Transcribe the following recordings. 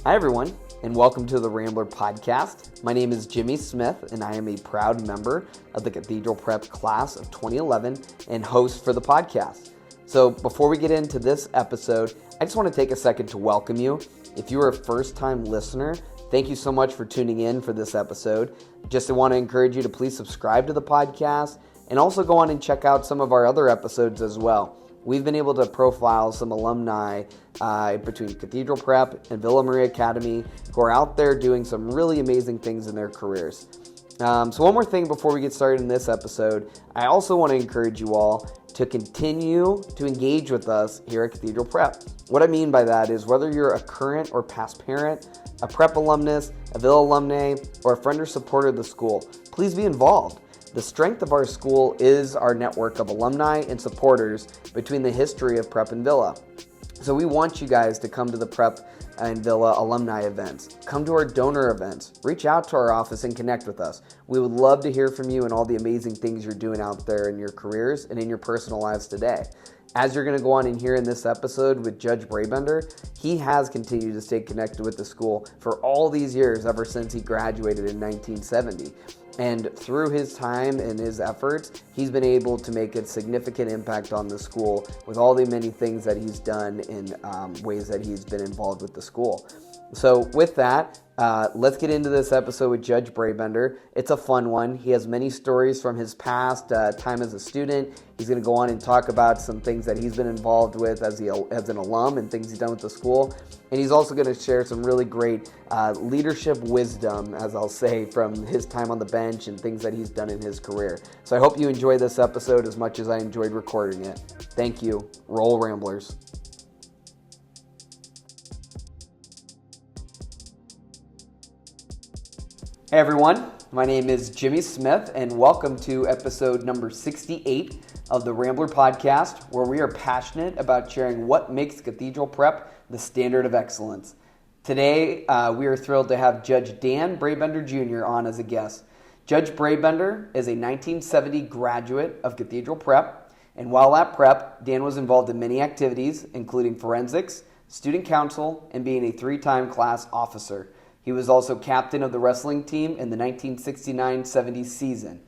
Hi everyone, and welcome to the Rambler Podcast. My name is Jimmy Smith, and I am a proud member of the Cathedral Prep class of 2011 and host for the podcast. So before we get into this episode, I just want to take a second to welcome you. If you are a first-time listener, thank you so much for tuning in for this episode. Just want to encourage you to please subscribe to the podcast and also go on and check out some of our other episodes as well. We've been able to profile some alumni between Cathedral Prep and Villa Maria Academy who are out there doing some really amazing things in their careers. So one more thing before we get started in this episode, I also want to encourage you all to continue to engage with us here at Cathedral Prep. What I mean by that is whether you're a current or past parent, a prep alumnus, a Villa alumni, or a friend or supporter of the school, please be involved. The strength of our school is our network of alumni and supporters between the history of Prep and Villa. So we want you guys to come to the Prep and Villa alumni events. Come to our donor events. Reach out to our office and connect with us. We would love to hear from you and all the amazing things you're doing out there in your careers and in your personal lives today. As you're going to go on and hear in this episode with Judge Brabender, he has continued to stay connected with the school for all these years ever since he graduated in 1970. And through his time and his efforts, he's been able to make a significant impact on the school with all the many things that he's done in ways that he's been involved with the school. So with that, let's get into this episode with Judge Brabender. It's a fun one. He has many stories from his past time as a student. He's going to go on and talk about some things that he's been involved with as an alum and things he's done with the school. And he's also going to share some really great leadership wisdom, as I'll say, from his time on the bench and things that he's done in his career. So I hope you enjoy this episode as much as I enjoyed recording it. Thank you. Roll Ramblers. Hey everyone, my name is Jimmy Smith and welcome to episode number 68 of the Rambler Podcast, where we are passionate about sharing what makes Cathedral Prep the standard of excellence. Today, we are thrilled to have Judge Dan Brabender Jr. on as a guest. Judge Brabender is a 1970 graduate of Cathedral Prep, and while at Prep, Dan was involved in many activities, including forensics, student council, and being a 3-time class officer. He was also captain of the wrestling team in the 1969-70 season.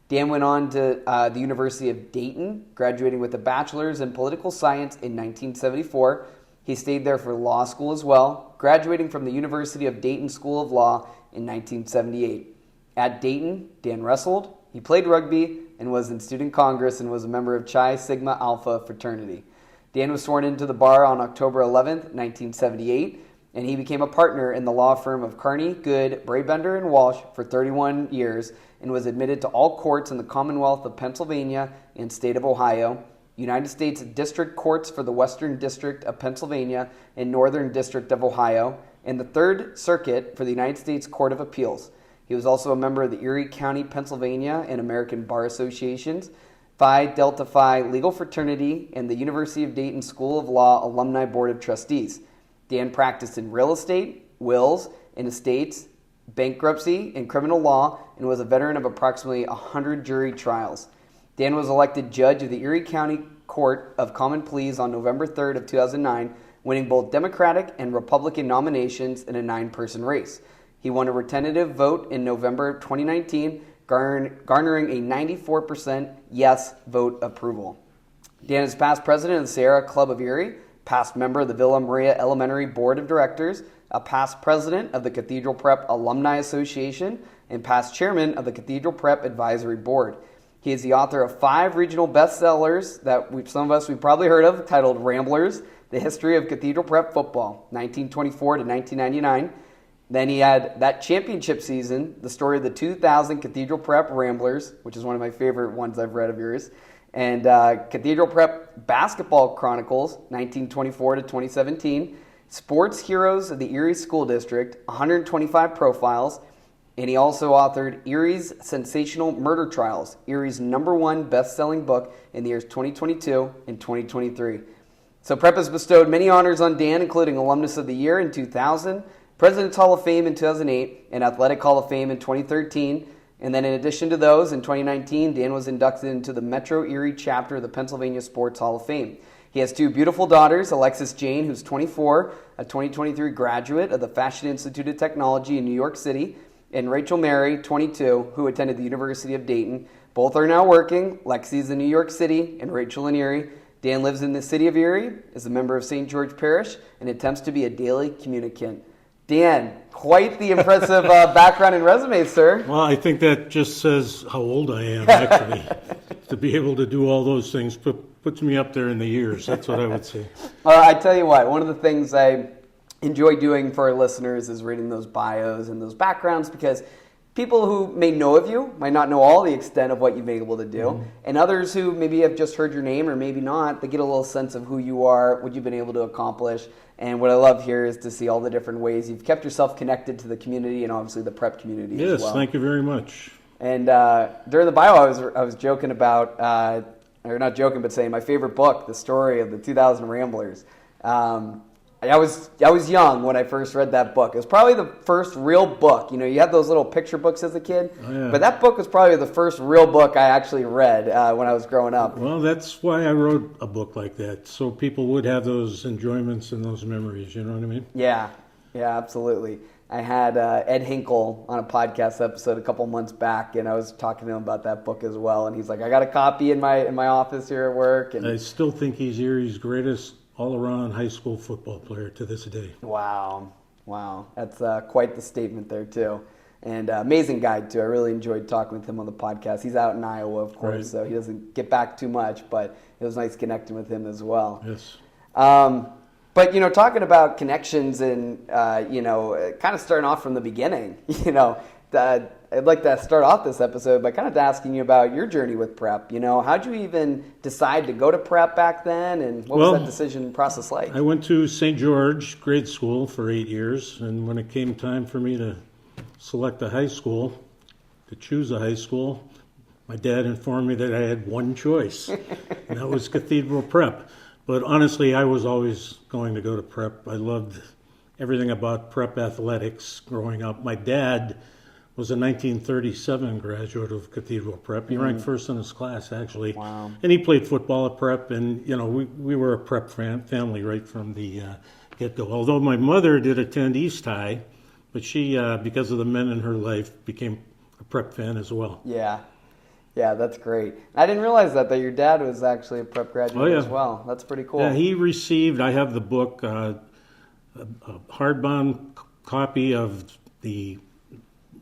Dan went on to the University of Dayton, graduating with a bachelor's in political science in 1974. He stayed there for law school as well, graduating from the University of Dayton School of Law in 1978. At Dayton, Dan wrestled, he played rugby, and was in student congress and was a member of Chi Sigma Alpha fraternity. Dan was sworn into the bar on October 11th, 1978, and he became a partner in the law firm of Carney, Good, Brabender, and Walsh for 31 years and was admitted to all courts in the Commonwealth of Pennsylvania and state of Ohio, United States District Courts for the Western District of Pennsylvania and Northern District of Ohio, and the Third Circuit for the United States Court of Appeals. He was also a member of the Erie County, Pennsylvania and American Bar Associations, Phi Delta Phi Legal Fraternity, and the University of Dayton School of Law Alumni Board of Trustees. Dan practiced in real estate, wills, and estates, bankruptcy, and criminal law, and was a veteran of approximately 100 jury trials. Dan was elected judge of the Erie County Court of Common Pleas on November 3rd of 2009, winning both Democratic and Republican nominations in a 9-person race. He won a retentive vote in November 2019, garnering a 94% yes vote approval. Dan is past president of the Sierra Club of Erie, past member of the Villa Maria Elementary Board of Directors, a past president of the Cathedral Prep Alumni Association, and past chairman of the Cathedral Prep Advisory Board. He is the author of 5 regional bestsellers that some of us we've probably heard of, titled Ramblers, The History of Cathedral Prep Football, 1924 to 1999. Then he had that championship season, the story of the 2000 Cathedral Prep Ramblers, which is one of my favorite ones I've read of yours, and Cathedral Prep Basketball Chronicles, 1924 to 2017, Sports Heroes of the Erie School District, 125 profiles, and he also authored Erie's Sensational Murder Trials, Erie's #1 best-selling book in the years 2022 and 2023. So Prep has bestowed many honors on Dan, including Alumnus of the Year in 2000, President's Hall of Fame in 2008, and Athletic Hall of Fame in 2013, And then in addition to those, in 2019, Dan was inducted into the Metro Erie chapter of the Pennsylvania Sports Hall of Fame. He has two beautiful daughters, Alexis Jane, who's 24, a 2023 graduate of the Fashion Institute of Technology in New York City, and Rachel Mary, 22, who attended the University of Dayton. Both are now working. Lexi's in New York City and Rachel in Erie. Dan lives in the city of Erie, is a member of St. George Parish, and attempts to be a daily communicant. Dan, quite the impressive background and resume, sir. Well, I think that just says how old I am, actually. To be able to do all those things puts me up there in the years. That's what I would say. I tell you what, one of the things I enjoy doing for our listeners is reading those bios and those backgrounds, because people who may know of you might not know all the extent of what you've been able to do, and others who maybe have just heard your name or maybe not, they get a little sense of who you are, what you've been able to accomplish. And what I love here is to see all the different ways you've kept yourself connected to the community and obviously the prep community as well. Yes, thank you very much. And during the bio, I was joking about, or not joking, but saying my favorite book, the story of the 2000 Ramblers. I was young when I first read that book. It was probably the first real book. You know, you had those little picture books as a kid, but that book was probably the first real book I actually read when I was growing up. Well, that's why I wrote a book like that, so people would have those enjoyments and those memories, you know what I mean? Yeah, absolutely. I had Ed Hinkle on a podcast episode a couple months back, and I was talking to him about that book as well, and he's like, I got a copy in my office here at work. And I still think he's Erie's greatest all-around high school football player to this day. Wow. That's quite the statement there, too. And amazing guy, too. I really enjoyed talking with him on the podcast. He's out in Iowa, of course, so he doesn't get back too much, but it was nice connecting with him as well. Yes. But, you know, talking about connections and, kind of starting off from the beginning, I'd like to start off this episode by kind of asking you about your journey with prep. You know, how'd you even decide to go to prep back then, and what was that decision process like? I went to St. George grade school for 8 years, and when it came time for me to select a high school, to choose a high school, my dad informed me that I had one choice, and that was Cathedral Prep. But honestly, I was always going to go to prep. I loved everything about prep athletics growing up. My dad was a 1937 graduate of Cathedral Prep. He ranked first in his class, actually. Wow. And he played football at Prep, and, you know, we were a Prep family right from the get-go. Although my mother did attend East High, but she, because of the men in her life, became a Prep fan as well. Yeah, that's great. I didn't realize that your dad was actually a Prep graduate as well. That's pretty cool. Yeah, he received, I have the book, a hardbound copy of the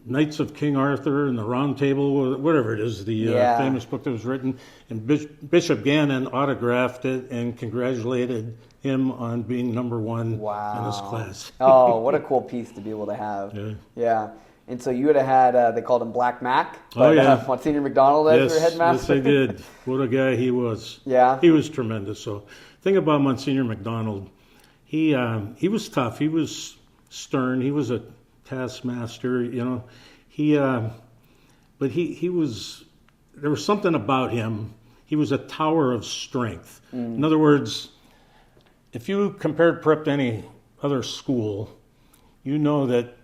Knights of King Arthur and the Round Table, whatever it is, the famous book that was written. And Bishop Gannon autographed it and congratulated him on being number one in his class. Oh, what a cool piece to be able to have. Yeah. And so you would have had, they called him Black Mac, but Monsignor McDonald as your headmaster? Yes, I did. What a guy he was. Yeah. He was tremendous. So the thing about Monsignor McDonald, he was tough. He was stern. He was a taskmaster, you know. But he was, there was something about him. He was a tower of strength. In other words, if you compared prep to any other school, you know that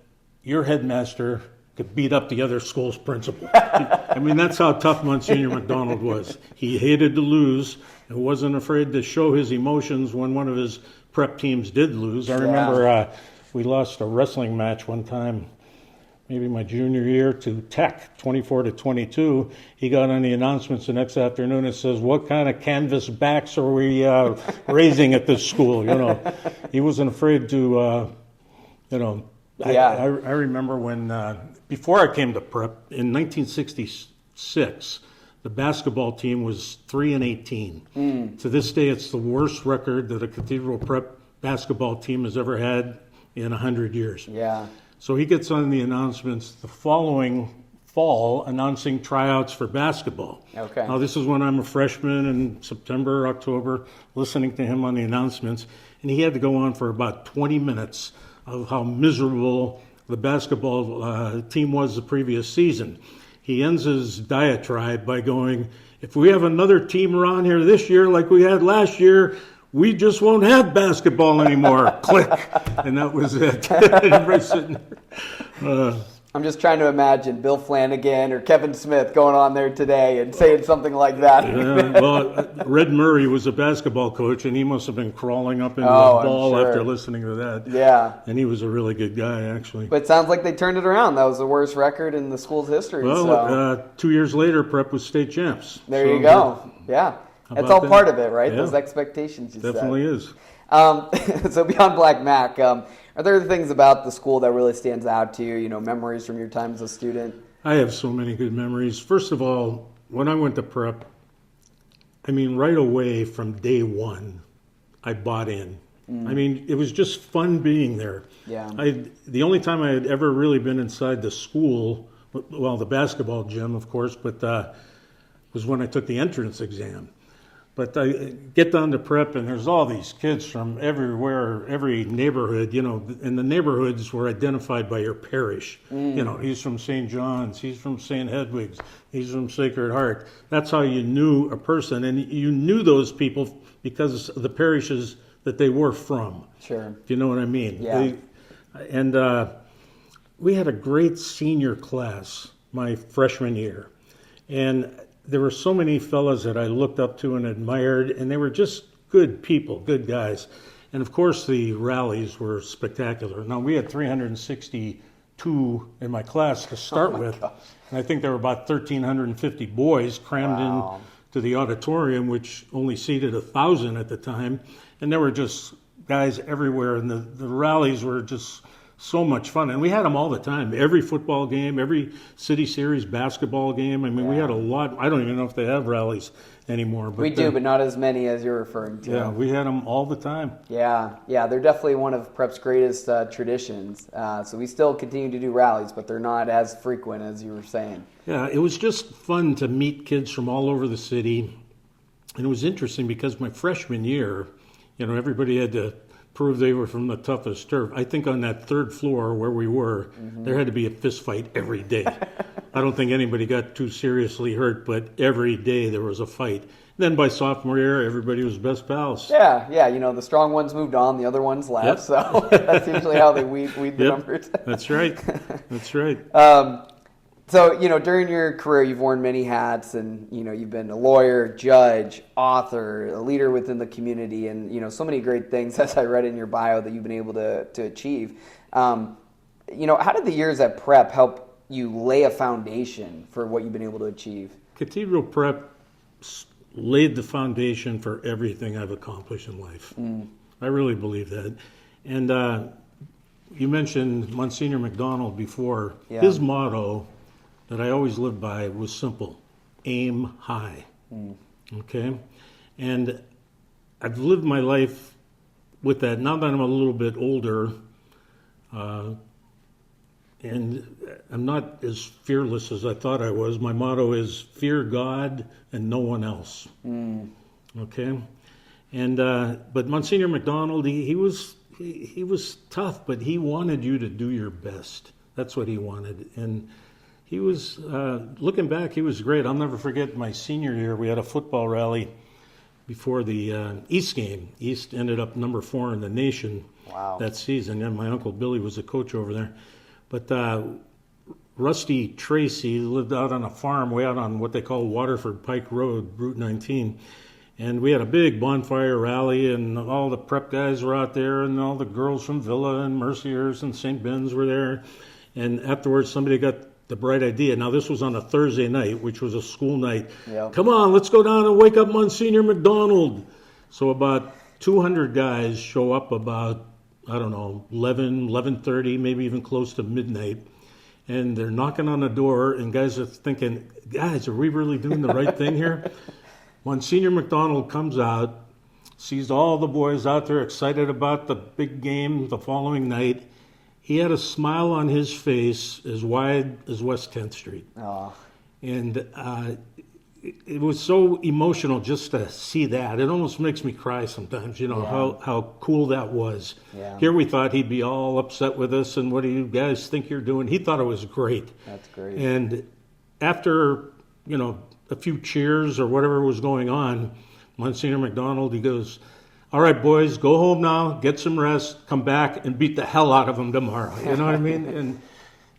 your headmaster could beat up the other school's principal. I mean, that's how tough Monsignor McDonald was. He hated to lose and wasn't afraid to show his emotions when one of his prep teams did lose. I remember we lost a wrestling match one time, maybe my junior year, to Tech, 24-22. He got on the announcements the next afternoon and says, "What kind of canvas backs are we raising at this school?" You know, he wasn't afraid to, I remember when, before I came to prep, in 1966, the basketball team was 3-18. To this day, it's the worst record that a Cathedral Prep basketball team has ever had in 100 years. Yeah. So he gets on the announcements the following fall announcing tryouts for basketball. Okay. Now, this is when I'm a freshman in September, October, listening to him on the announcements, and he had to go on for about 20 minutes of how miserable the basketball team was the previous season. He ends his diatribe by going, "If we have another team around here this year like we had last year, we just won't have basketball anymore." Click. And that was it. Everybody's sitting there. I'm just trying to imagine Bill Flanagan or Kevin Smith going on there today and saying something like that. Well, Red Murray was a basketball coach, and he must have been crawling up into the ball after listening to that. Yeah. And he was a really good guy, actually. But it sounds like they turned it around. That was the worst record in the school's history. Well, 2 years later, Prep was state champs. There you go. Yeah. That's all part of it, right? Yeah. Those expectations you definitely set. Is. So beyond Black Mac, are there things about the school that really stands out to you, memories from your time as a student? I have so many good memories. First of all, when I went to Prep, right away from day one, I bought in. It was just fun being there. Yeah. The only time I had ever really been inside the school, well, the basketball gym, of course, but was when I took the entrance exam. But I get down to Prep, and there's all these kids from everywhere, every neighborhood, and the neighborhoods were identified by your parish. He's from St. John's, he's from St. Hedwig's, he's from Sacred Heart. That's how you knew a person, and you knew those people because of the parishes that they were from. Sure. If you know what I mean. Yeah. We had a great senior class my freshman year, and there were so many fellas that I looked up to and admired, and they were just good people, good guys. And of course, the rallies were spectacular. Now, we had 362 in my class to start with, and I think there were about 1,350 boys crammed into the auditorium, which only seated 1,000 at the time. And there were just guys everywhere, and the rallies were just so much fun, and we had them all the time. Every football game, every City Series basketball game. We had a lot. I don't even know if they have rallies anymore. But we do, but not as many as you're referring to. Yeah, we had them all the time. Yeah, they're definitely one of Prep's greatest traditions. So we still continue to do rallies, but they're not as frequent as you were saying. Yeah, it was just fun to meet kids from all over the city, and it was interesting because my freshman year, everybody had to prove they were from the toughest turf. I think on that third floor where we were, there had to be a fist fight every day. I don't think anybody got too seriously hurt, but every day there was a fight. Then by sophomore year, everybody was best pals. Yeah, the strong ones moved on, the other ones left. Yep. So that's usually how they weed the numbers. That's right. So, during your career, you've worn many hats, and, you've been a lawyer, judge, author, a leader within the community, and, so many great things, as I read in your bio, that you've been able to achieve. How did the years at Prep help you lay a foundation for what you've been able to achieve? Cathedral Prep laid the foundation for everything I've accomplished in life. I really believe that. And you mentioned Monsignor McDonald before. Yeah. His motto that I always lived by was simple: aim high. Okay? And I've lived my life with that. Now that I'm a little bit older, and I'm not as fearless as I thought I was. My motto is fear God and no one else. Okay? And but Monsignor McDonald, he was tough, but he wanted you to do your best. That's what he wanted. And he was, looking back, he was great. I'll never forget my senior year. We had a football rally before the East game. East ended up number 4 in the nation that season. And my Uncle Billy was the coach over there. But Rusty Tracy lived out on a farm way out on what they call Waterford Pike Road, Route 19. And we had a big bonfire rally, and all the Prep guys were out there, and all the girls from Villa and Merciers and St. Ben's were there. And afterwards, somebody got the bright idea. Now, this was on a Thursday night, which was a school night. Yep. Come on, let's go down and wake up Monsignor McDonald. So about 200 guys show up about, 11:30, maybe even close to midnight. And they're knocking on the door, and guys are thinking, guys, are we really doing the right thing here? Monsignor McDonald comes out, sees all the boys out there excited about the big game the following night. He had a smile on his face as wide as West 10th Street. Oh. And it was so emotional just to see that. It almost makes me cry sometimes, how cool that was. Yeah. Here we thought he'd be all upset with us, and what do you guys think you're doing? He thought it was great. That's great. And after, a few cheers or whatever was going on, Monsignor McDonald, he goes, all right, boys, go home now, get some rest, come back and beat the hell out of them tomorrow. You know what I mean? And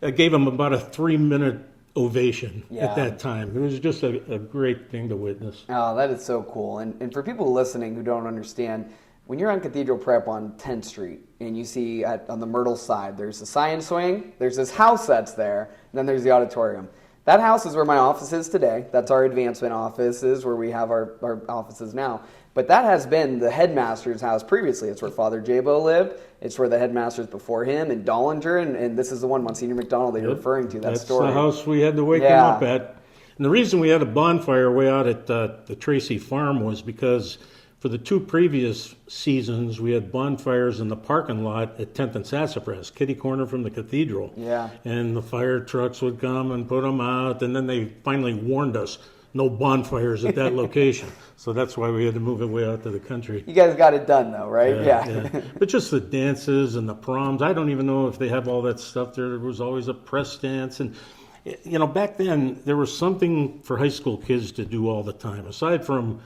I gave him about a 3-minute ovation Yeah. at that time. It was just a great thing to witness. Oh, that is so cool. And for people listening who don't understand, when you're on Cathedral Prep on 10th Street and you see on the Myrtle side, there's the science wing, there's this house that's there, and then there's the auditorium. That house is where my office is today. That's our advancement offices where we have our offices now. But that has been the headmaster's house previously. It's where Father Jabo lived. It's where the headmasters before him and Dollinger, and this is the one, Monsignor McDonald, that you're referring to, that story. That's the house we had to wake him up at. And the reason we had a bonfire way out at the Tracy farm was because for the 2 previous seasons, we had bonfires in the parking lot at 10th and Sassafras, kitty corner from the cathedral. Yeah. And the fire trucks would come and put them out, and then they finally warned us, no bonfires at that location. So that's why we had to move it way out to the country. You guys got it done, though, right? Yeah. But just the dances and the proms, I don't even know if they have all that stuff there. There was always a press dance. And, back then, there was something for high school kids to do all the time, aside from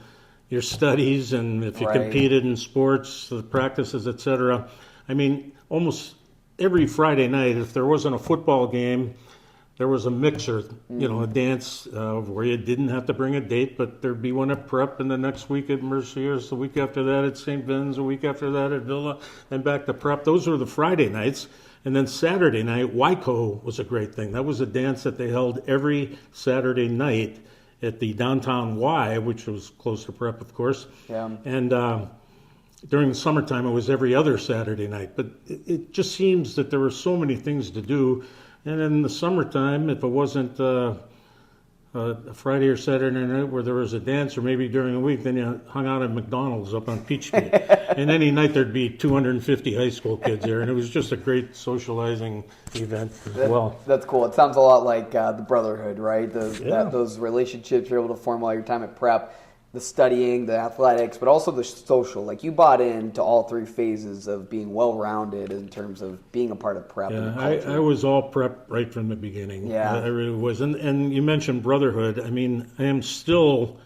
your studies and if you competed in sports, the practices, etc. I mean, almost every Friday night, if there wasn't a football game, there was a mixer, a dance where you didn't have to bring a date, but there'd be one at Prep, and the next week at Mercier's, the week after that at St. Ben's, the week after that at Villa, and back to Prep. Those were the Friday nights. And then Saturday night, Wyco was a great thing. That was a dance that they held every Saturday night at the downtown Y, which was close to Prep, of course. Yeah. And during the summertime, it was every other Saturday night. But it just seems that there were so many things to do. And in the summertime, if it wasn't a Friday or Saturday night where there was a dance, or maybe during the week, then you hung out at McDonald's up on Peach Street. And any night there'd be 250 high school kids there, and it was just a great socializing event as well. That's cool. It sounds a lot like the brotherhood, right? Those relationships you're able to form while your time at Prep, the studying, the athletics, but also the social. Like, you bought into all 3 phases of being well-rounded in terms of being a part of Prep. Yeah, I was all Prep right from the beginning. Yeah. I really was. And you mentioned brotherhood. I mean, I am still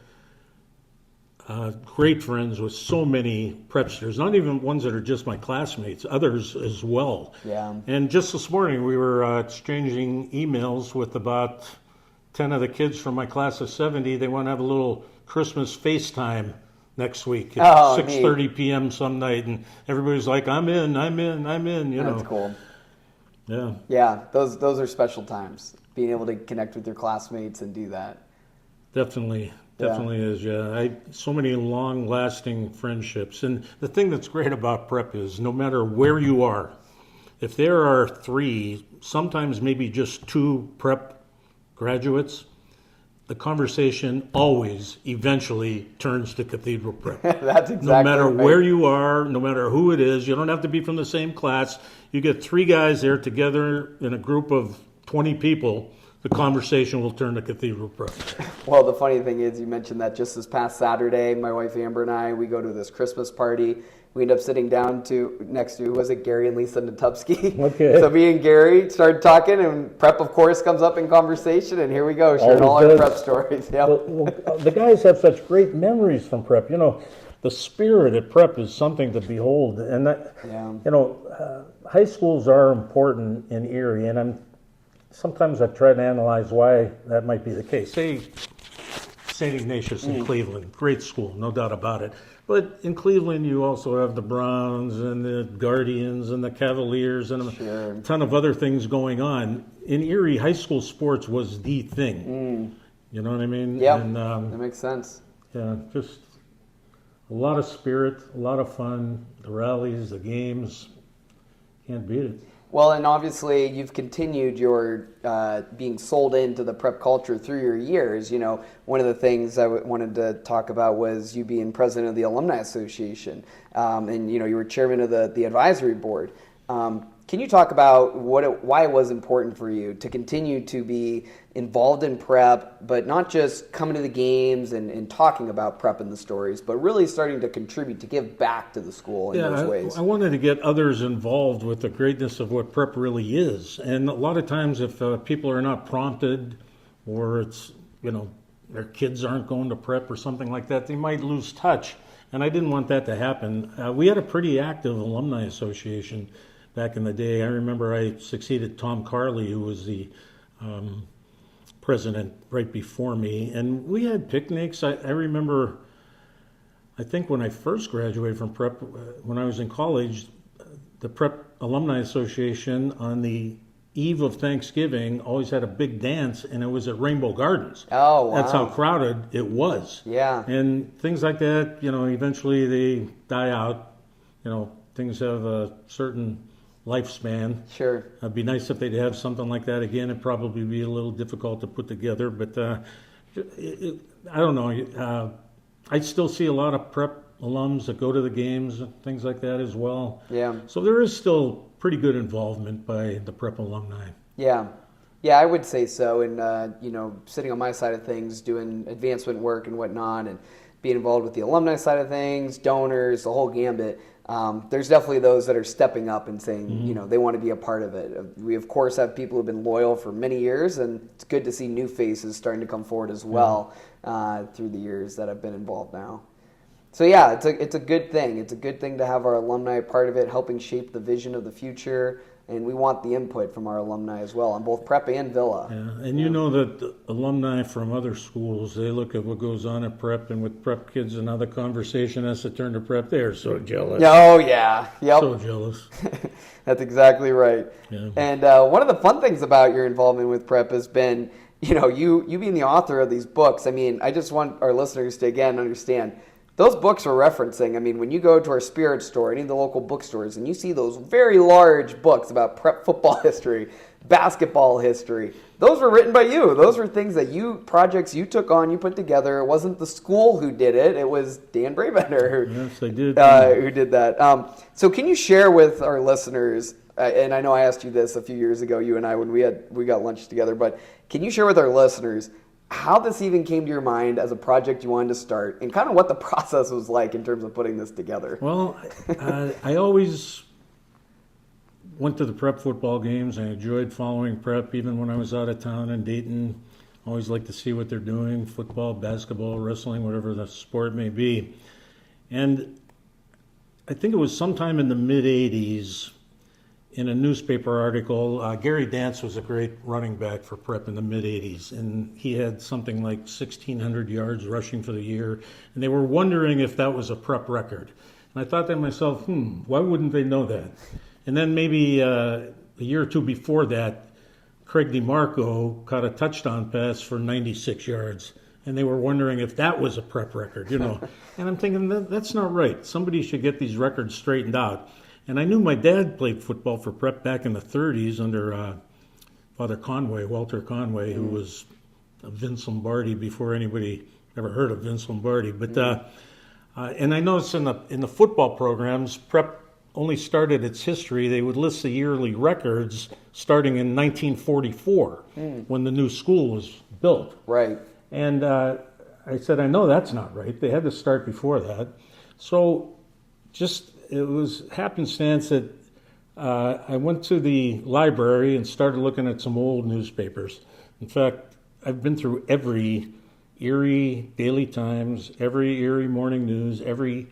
great friends with so many Prepsters, not even ones that are just my classmates, others as well. Yeah. And just this morning, we were exchanging emails with about 10 of the kids from my class of 70. They want to have a little Christmas FaceTime next week at 6:30 p.m. some night, and everybody's like, I'm in. That's cool. Yeah. Yeah, those are special times, being able to connect with your classmates and do that. Definitely is, yeah. So many long-lasting friendships. And the thing that's great about Prep is no matter where you are, if there are 3, sometimes maybe just 2 Prep graduates, the conversation always eventually turns to Cathedral Prep. That's exactly no matter right. where you are, no matter who it is, you don't have to be from the same class. You get 3 guys there together in a group of 20 people, the conversation will turn to Cathedral Prep. Well, the funny thing is, you mentioned that just this past Saturday, my wife Amber and I, we go to this Christmas party. We end up sitting down next to, was it Gary and Lisa Natupsky? Okay. So me and Gary started talking, and Prep, of course, comes up in conversation, and here we go, sharing all our Prep stories. Yep. Well, the guys have such great memories from Prep. The spirit at Prep is something to behold. And high schools are important in Erie, and sometimes I've tried to analyze why that might be the case. Say St. Ignatius in Cleveland, great school, no doubt about it. But in Cleveland, you also have the Browns and the Guardians and the Cavaliers and a ton of other things going on. In Erie, high school sports was the thing. You know what I mean? Yeah, and, that makes sense. Yeah, just a lot of spirit, a lot of fun, the rallies, the games, can't beat it. Well, and obviously you've continued your being sold into the Prep culture through your years. One of the things I wanted to talk about was you being president of the Alumni Association, and you were chairman of the advisory board. Can you talk about why it was important for you to continue to be involved in Prep, but not just coming to the games and talking about Prep and the stories, but really starting to contribute, to give back to the school in those ways? I wanted to get others involved with the greatness of what Prep really is. And a lot of times if people are not prompted, or it's, their kids aren't going to Prep or something like that, they might lose touch. And I didn't want that to happen. We had a pretty active alumni association back in the day. I remember I succeeded Tom Carley, who was the president right before me, and we had picnics. I remember, I think when I first graduated from prep, when I was in college, the Prep Alumni Association on the eve of Thanksgiving always had a big dance, and it was at Rainbow Gardens. Oh, wow. That's how crowded it was. Yeah. And things like that, eventually they die out. Things have a certain lifespan. Sure. It'd be nice if they'd have something like that again. It'd probably be a little difficult to put together, but I don't know. I still see a lot of prep alums that go to the games and things like that as well. Yeah. So there is still pretty good involvement by the prep alumni. Yeah. Yeah, I would say so. And, sitting on my side of things, doing advancement work and whatnot, and being involved with the alumni side of things, donors, the whole gambit, there's definitely those that are stepping up and saying, they want to be a part of it. We, of course, have people who have been loyal for many years, and it's good to see new faces starting to come forward as well through the years that I've been involved now. So, yeah, it's a good thing. It's a good thing to have our alumni part of it, helping shape the vision of the future. And we want the input from our alumni as well on both prep and Villa. Yeah, and you know that the alumni from other schools, they look at what goes on at prep, and with prep kids and how the conversation has to turn to prep, they're so jealous. Oh, yeah. Yep. So jealous. That's exactly right. Yeah. And one of the fun things about your involvement with prep has been, you being the author of these books. I mean, I just want our listeners to, again, understand those books we're referencing. I mean, when you go to our Spirit store, any of the local bookstores, and you see those very large books about prep football history, basketball history, those were written by you. Those were things that projects you took on, you put together. It wasn't the school who did it. It was Dan Brabender who did that. So can you share with our listeners, and I know I asked you this a few years ago, you and I, when we got lunch together, but can you share with our listeners how this even came to your mind as a project you wanted to start, and kind of what the process was like in terms of putting this together? Well, I always went to the prep football games. I enjoyed following prep even when I was out of town in Dayton. Always like to see what they're doing, football, basketball, wrestling, whatever the sport may be. And I think it was sometime in the mid-'80s, in a newspaper article, Gary Dance was a great running back for prep in the mid-'80s, and he had something like 1,600 yards rushing for the year, and they were wondering if that was a prep record. And I thought to myself, why wouldn't they know that? And then maybe a year or two before that, Craig DeMarco caught a touchdown pass for 96 yards, and they were wondering if that was a prep record, And I'm thinking, that's not right. Somebody should get these records straightened out. And I knew my dad played football for prep back in the 30s under Father Conway, Walter Conway, who was Vince Lombardi before anybody ever heard of Vince Lombardi. But and I noticed in the football programs, prep only started its history. They would list the yearly records starting in 1944 when the new school was built. Right. And I said, I know that's not right. They had to start before that. So it was happenstance that I went to the library and started looking at some old newspapers. In fact, I've been through every Erie Daily Times, every Erie Morning News, every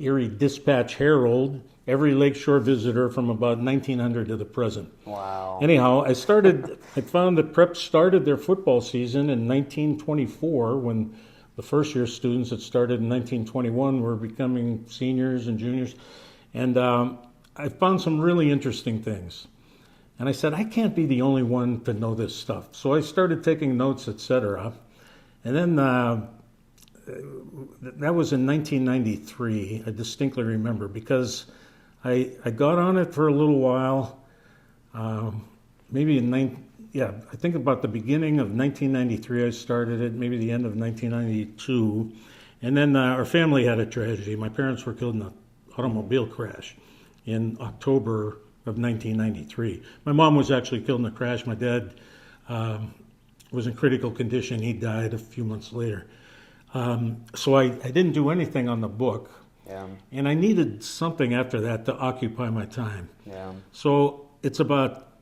Erie Dispatch Herald, every Lakeshore Visitor from about 1900 to the present. Wow. Anyhow, I found that prep started their football season in 1924 when the first year students that started in 1921 were becoming seniors and juniors. And I found some really interesting things. And I said, I can't be the only one to know this stuff. So I started taking notes, etc. And then that was in 1993, I distinctly remember, because I got on it for a little while, maybe I think about the beginning of 1993 I started it, maybe the end of 1992. And then our family had a tragedy. My parents were killed in an automobile crash in October of 1993. My mom was actually killed in a crash. My dad was in critical condition. He died a few months later. So I didn't do anything on the book. Yeah. And I needed something after that to occupy my time. Yeah. So it's about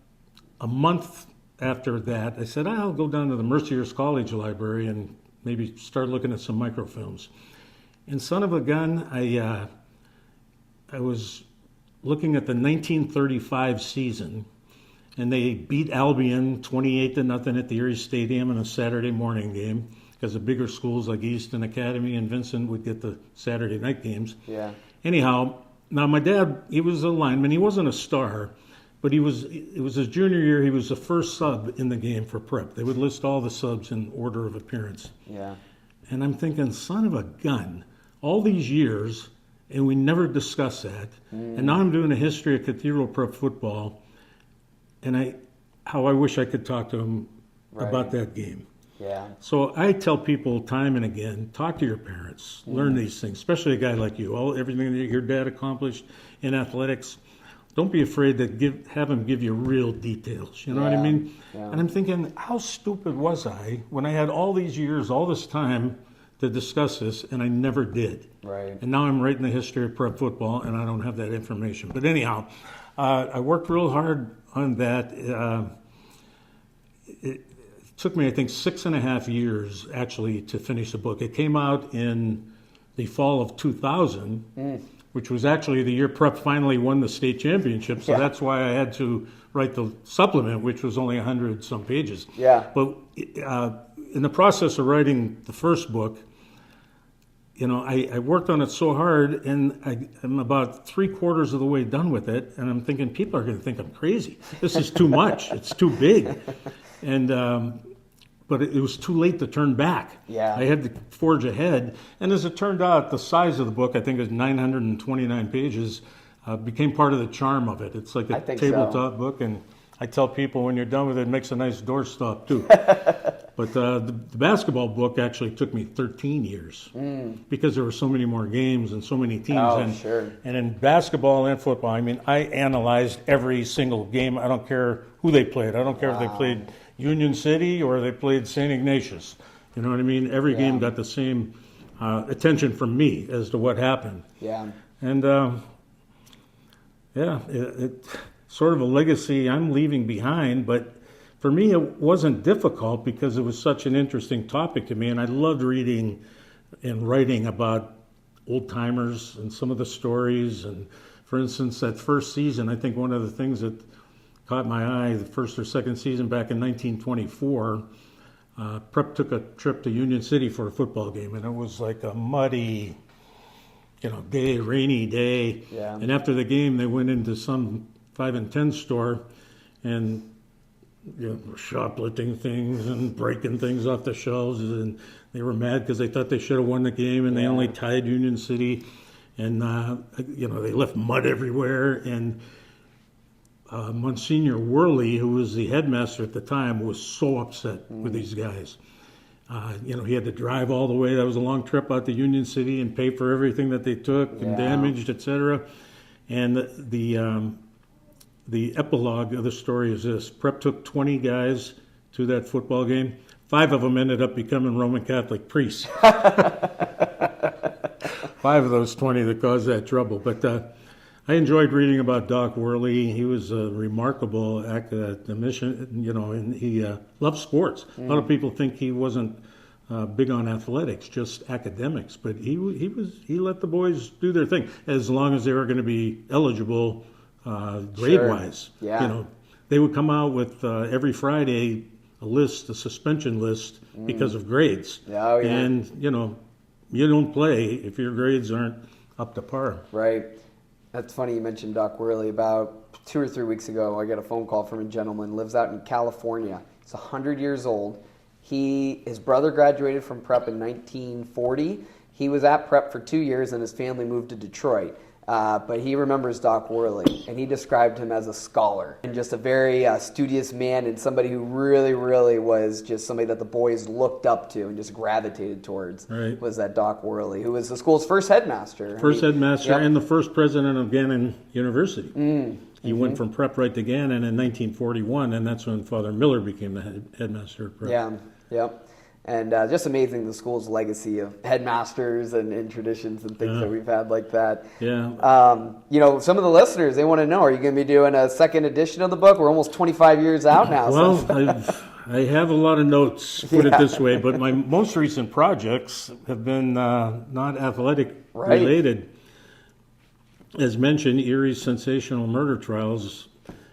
a month after that, I said, I'll go down to the Mercier's College Library and maybe start looking at some microfilms. And son of a gun, I was looking at the 1935 season, and they beat Albion 28-0 at the Erie Stadium in a Saturday morning game, because the bigger schools like Easton Academy and Vincent would get the Saturday night games. Yeah. Anyhow, now my dad, he was a lineman. He wasn't a star, but it was his junior year. He was the first sub in the game for prep. They would list all the subs in order of appearance. Yeah. And I'm thinking, son of a gun, all these years, and we never discussed that. And now I'm doing a history of Cathedral Prep football, and how I wish I could talk to him about that game. Yeah. So I tell people time and again, talk to your parents, learn these things, especially a guy like you. Everything that your dad accomplished in athletics, don't be afraid to have him give you real details. You know what I mean? Yeah. And I'm thinking, how stupid was I when I had all these years, all this time to discuss this, and I never did. Right. And now I'm writing the history of prep football, and I don't have that information. But anyhow, I worked real hard on that. It took me, I think, 6.5 years, actually, to finish the book. It came out in the fall of 2000, which was actually the year prep finally won the state championship. So that's why I had to write the supplement, which was only 100-some pages. Yeah. But in the process of writing the first book, I worked on it so hard, and I'm about 3/4 of the way done with it, and I'm thinking people are going to think I'm crazy. This is too much. It's too big. And but it was too late to turn back. Yeah. I had to forge ahead. And as it turned out, the size of the book, I think it was 929 pages, became part of the charm of it. It's like a tabletop book, and I tell people when you're done with it, it makes a nice doorstop too. But the basketball book actually took me 13 years because there were so many more games and so many teams. And in basketball and football, I mean, I analyzed every single game. I don't care who they played. I don't care if they played Union City or they played St. Ignatius. You know what I mean? Every game got the same attention from me as to what happened. Yeah. And it's sort of a legacy I'm leaving behind, but for me it wasn't difficult because it was such an interesting topic to me, and I loved reading and writing about old timers and some of the stories. And for instance, that first season, I think one of the things that caught my eye, the first or second season back in 1924, Prep took a trip to Union City for a football game, and it was like a muddy, rainy day. Yeah. And after the game, they went into some 5 and 10 store and shoplifting things and breaking things off the shelves, and they were mad because they thought they should have won the game, and they only tied Union City, and they left mud everywhere. And Monsignor Worley, who was the headmaster at the time, was so upset with these guys. He had to drive all the way. That was a long trip out to Union City and pay for everything that they took and damaged, etc. And the epilogue of the story is this: Prep took 20 guys to that football game. 5 of them ended up becoming Roman Catholic priests. 5 of those 20 that caused that trouble. But I enjoyed reading about Doc Worley. He was a remarkable academician, and he loved sports. A lot of people think he wasn't big on athletics, just academics. But he let the boys do their thing as long as they were going to be eligible grade-wise. Sure. Yeah. They would come out with every Friday a suspension list because of grades. Oh, yeah. And, you don't play if your grades aren't up to par. Right. That's funny you mentioned Doc Worley. About 2 or 3 weeks ago, I got a phone call from a gentleman, lives out in California. He's 100 years old. His brother graduated from Prep in 1940. He was at Prep for 2 years, and his family moved to Detroit. But he remembers Doc Worley, and he described him as a scholar and just a very studious man, and somebody who really, really was just somebody that the boys looked up to and just gravitated towards. Right. Was that Doc Worley, who was the school's first headmaster. Headmaster and the first president of Gannon University. He went from Prep right to Gannon in 1941, and that's when Father Miller became the headmaster of Prep. Yeah, yep. And just amazing the school's legacy of headmasters and traditions and things that we've had like that. Yeah. Some of the listeners, they want to know, are you going to be doing a second edition of the book? We're almost 25 years out now. Well, I have a lot of notes, put it this way, but my most recent projects have been not athletic related. as mentioned, Erie's Sensational Murder Trials,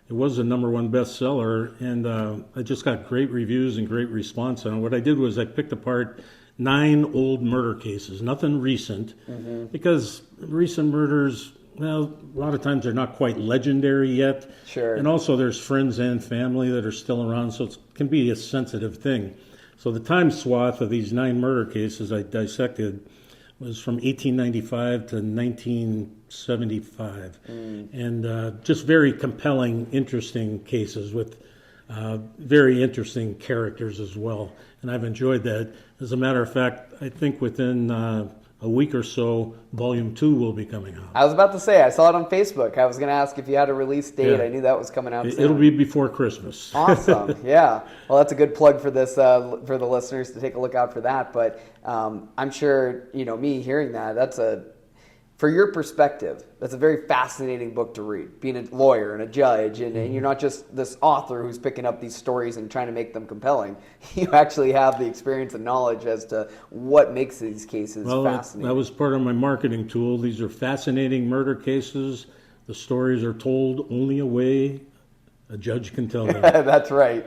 it was a #1 bestseller, and I just got great reviews and great response on it. What I did was I picked apart 9 old murder cases, nothing recent, because recent murders, well, a lot of times they're not quite legendary yet. Sure. And also there's friends and family that are still around, so it can be a sensitive thing. So the time swath of these 9 murder cases I dissected was from 1895 to 1975. And just very compelling, interesting cases with very interesting characters as well. And I've enjoyed that. As a matter of fact, I think within a week or so, Volume 2 will be coming out. I was about to say, I saw it on Facebook. I was going to ask if you had a release date. Yeah. I knew that was coming out soon. It'll be before Christmas. Awesome. Yeah. Well, that's a good plug for this, for the listeners to take a look out for that. But I'm sure, me hearing that, for your perspective, that's a very fascinating book to read. Being a lawyer and a judge, and you're not just this author who's picking up these stories and trying to make them compelling. You actually have the experience and knowledge as to what makes these cases fascinating. That was part of my marketing tool. These are fascinating murder cases. The stories are told only a way a judge can tell them. That's right.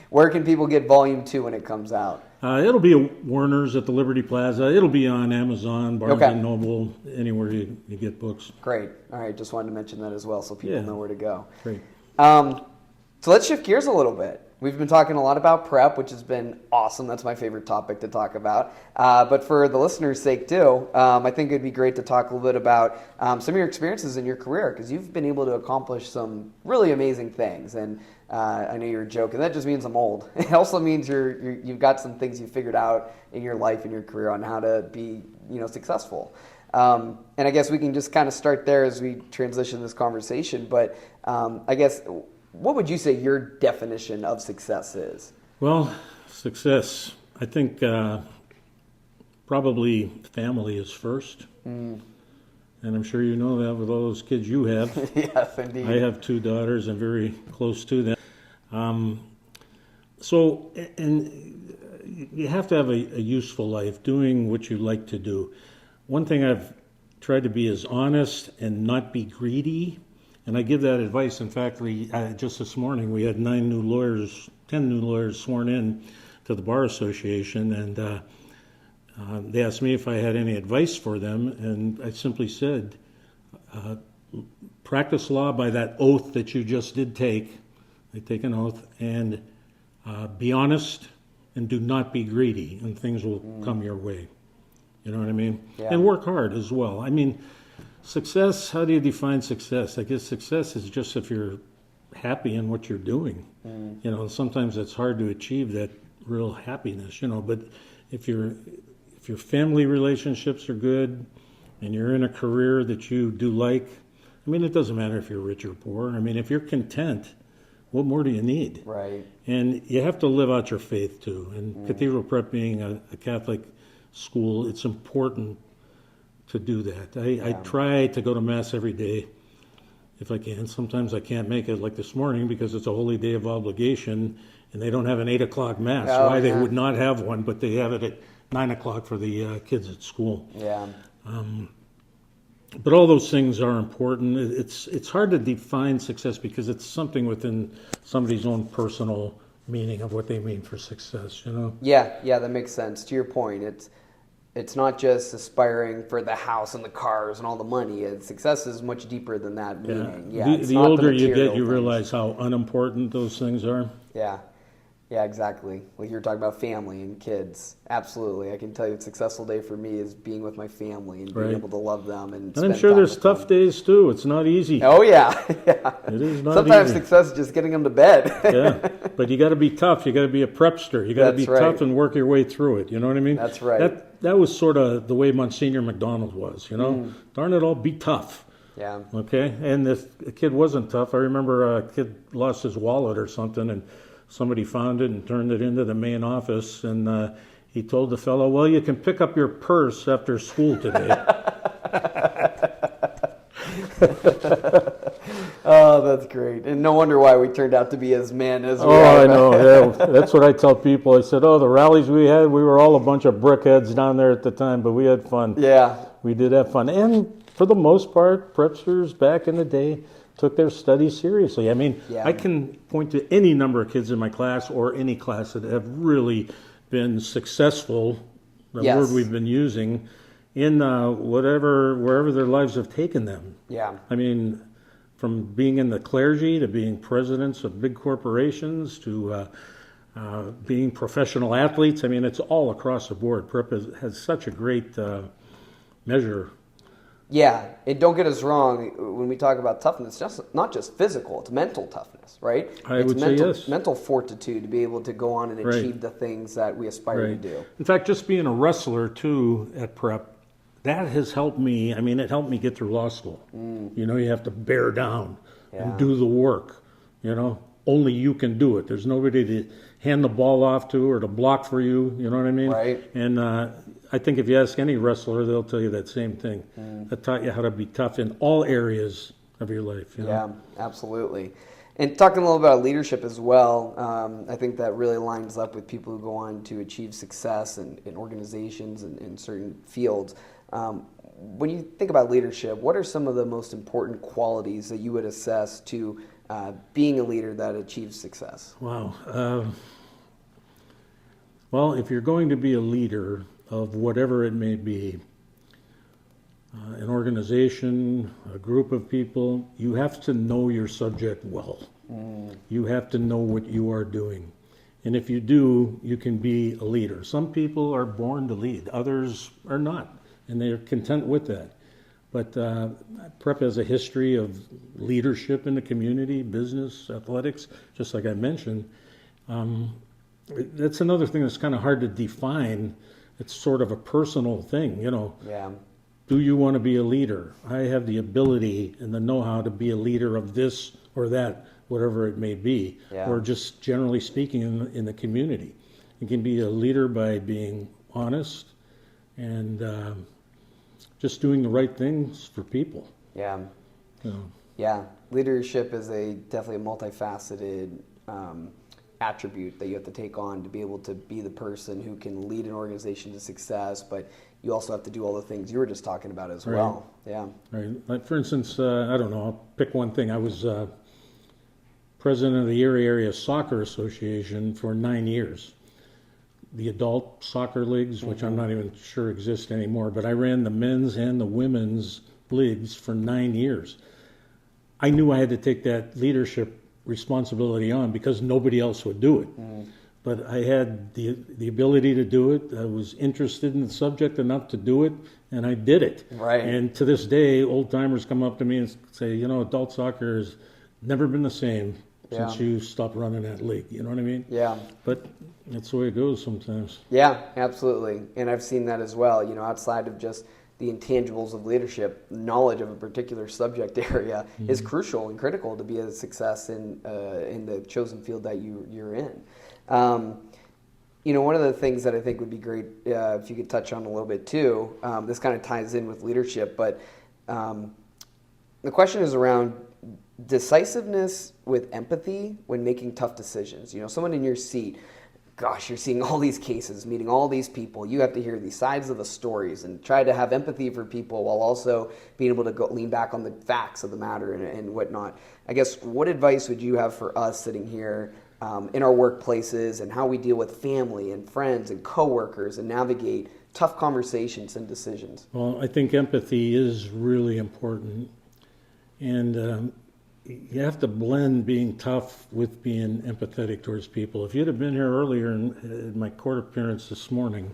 Where can people get Volume 2 when it comes out? It'll be at Warner's at the Liberty Plaza. It'll be on Amazon, Barnes & Noble, anywhere you get books. Great. All right. Just wanted to mention that as well so people know where to go. Great. So let's shift gears a little bit. We've been talking a lot about prep, which has been awesome. That's my favorite topic to talk about. But for the listeners' sake too, I think it'd be great to talk a little bit about some of your experiences in your career, because you've been able to accomplish some really amazing things. And I know you're joking. That just means I'm old. It also means you've got some things you figured out in your life and your career on how to be, successful. And I guess we can just kind of start there as we transition this conversation. But I guess, what would you say your definition of success is? Well, success, I think probably family is first. And I'm sure you know that with all those kids you have. Yes, indeed. I have 2 daughters. I'm very close to them. So you have to have a useful life, doing what you like to do. One thing I've tried to be is honest and not be greedy. And I give that advice. In fact, just this morning we had 10 new lawyers sworn in to the Bar Association, and they asked me if I had any advice for them, and I simply said, practice law by that oath that you just did take. They take an oath, and be honest, and do not be greedy, and things will come your way. You know what I mean? Yeah. And work hard as well. I mean, success, how do you define success? I guess success is just if you're happy in what you're doing. Sometimes it's hard to achieve that real happiness, but if your family relationships are good and you're in a career that you do like, it doesn't matter if you're rich or poor. If you're content, what more do you need? Right. And you have to live out your faith too. And Cathedral Prep being a Catholic school, it's important to do that. I try to go to Mass every day if I can. Sometimes I can't make it, like this morning, because it's a holy day of obligation and they don't have an 8 o'clock Mass. They would not have one, but they have it at 9 o'clock for the kids at school. Yeah. But all those things are important. It's hard to define success because it's something within somebody's own personal meaning of what they mean for success, Yeah, that makes sense. To your point, it's not just aspiring for the house and the cars and all the money. Success is much deeper than that meaning. Yeah, the older you get, you realize how unimportant those things are. Yeah, exactly. Like you were talking about family and kids. Absolutely. I can tell you a successful day for me is being with my family and being able to love them. And I'm sure there's tough days too. It's not easy. Oh, yeah. It is not Sometimes easy. Success is just getting them to bed. Yeah, but you got to be tough. You got to be a prepster. You got to be tough and work your way through it. You know what I mean? That's right. That was sort of the way Monsignor McDonald was, Darn it all, be tough. Yeah. Okay? And if a kid wasn't tough, I remember a kid lost his wallet or something, and somebody found it and turned it into the main office, and he told the fellow, well, you can pick up your purse after school today. Oh, that's great. And no wonder why we turned out to be as men as we are. Oh, I know. Yeah, that's what I tell people. I said, the rallies we had, we were all a bunch of brickheads down there at the time, but we had fun. Yeah. We did have fun. And for the most part, prepsters back in the day took their studies seriously. I mean, I can point to any number of kids in my class or any class that have really been successful, the word we've been using, in wherever their lives have taken them. Yeah. I mean, from being in the clergy to being presidents of big corporations to being professional athletes. I mean, it's all across the board. Prep has such a great measure. Yeah, and don't get us wrong, when we talk about toughness, it's not just physical, it's mental toughness, right? I would say yes. Mental fortitude to be able to go on and achieve the things that we aspire to do. In fact, just being a wrestler, too, at Prep, that has helped me. I mean, it helped me get through law school. You know, you have to bear down and do the work, you know. Only you can do it. There's nobody to hand the ball off to or to block for you, you know what I mean? Right. And I think if you ask any wrestler, they'll tell you that same thing. That taught you how to be tough in all areas of your life. You know? Yeah, absolutely. And talking a little about leadership as well, I think that really lines up with people who go on to achieve success in organizations and in certain fields. When you think about leadership, what are some of the most important qualities that you would assess to being a leader that achieves success? Wow. Well, if you're going to be a leader of whatever it may be, an organization, a group of people, you have to know your subject well. You have to know what you are doing. And if you do, you can be a leader. Some people are born to lead, others are not, and they're content with that. But Prep has a history of leadership in the community, business, athletics, just like I mentioned. That's another thing that's kind of hard to define. It's sort of a personal thing, you know. Yeah. Do you want to be a leader? I have the ability and the know-how to be a leader of this or that, whatever it may be, or just generally speaking in the community. You can be a leader by being honest and just doing the right things for people. Yeah. You know. Yeah. Leadership is definitely a multifaceted attribute that you have to take on to be able to be the person who can lead an organization to success, but you also have to do all the things you were just talking about as well. Yeah. Right. Like for instance, I don't know, I'll pick one thing. I was president of the Erie Area Soccer Association for 9 years. The adult soccer leagues, which I'm not even sure exist anymore, but I ran the men's and the women's leagues for 9 years. I knew I had to take that leadership responsibility on because nobody else would do it. But I had the ability to do it. I was interested in the subject enough to do it, and I did it. Right. And to this day, old-timers come up to me and say, you know, adult soccer has never been the same since you stopped running that league. You know what I mean? Yeah. But that's the way it goes sometimes. Yeah, absolutely. And I've seen that as well. You know, outside of just the intangibles of leadership, knowledge of a particular subject area is crucial and critical to be a success in the chosen field that you're in. You know, one of the things that I think would be great if you could touch on a little bit too, this kind of ties in with leadership, but the question is around decisiveness with empathy when making tough decisions. You know, someone in your seat, gosh, you're seeing all these cases, meeting all these people. You have to hear these sides of the stories and try to have empathy for people while also being able to lean back on the facts of the matter and whatnot. I guess, what advice would you have for us sitting here in our workplaces and how we deal with family and friends and coworkers and navigate tough conversations and decisions? Well, I think empathy is really important. And you have to blend being tough with being empathetic towards people. If you'd have been here earlier in my court appearance this morning,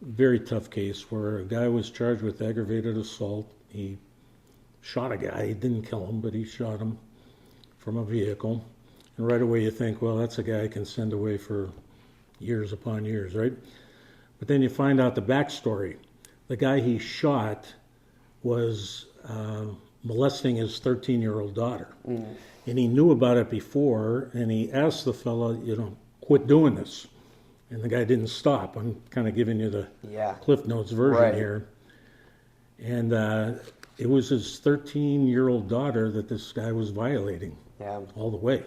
very tough case where a guy was charged with aggravated assault. He shot a guy. He didn't kill him, but he shot him from a vehicle. And right away you think, well, that's a guy I can send away for years upon years, right? But then you find out the backstory. The guy he shot was molesting his 13-year-old daughter. And he knew about it before, and he asked the fellow, you know, quit doing this. And the guy didn't stop. I'm kind of giving you the Cliff Notes version here. And it was his 13-year-old daughter that this guy was violating all the way.